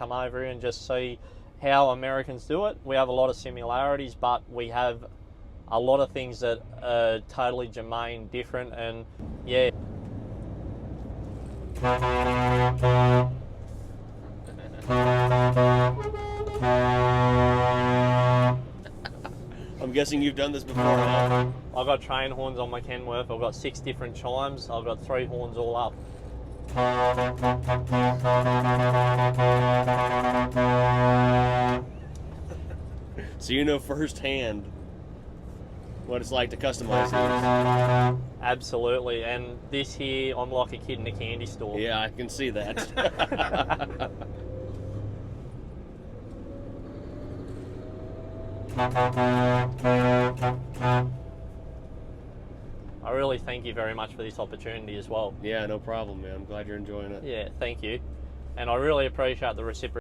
come over here and just see how Americans do it. We have a lot of similarities, but we have a lot of things that are totally germane different, and yeah. I'm guessing you've done this before, huh? I've got train horns on my Kenworth. I've got 6 different chimes. I've got 3 horns all up. So you know firsthand what it's like to customize these. Absolutely, and this here, I'm like a kid in a candy store. Yeah, I can see that. I really thank you very much for this opportunity as well. Yeah, no problem, man. I'm glad you're enjoying it. Yeah, thank you. And I really appreciate the reciprocation.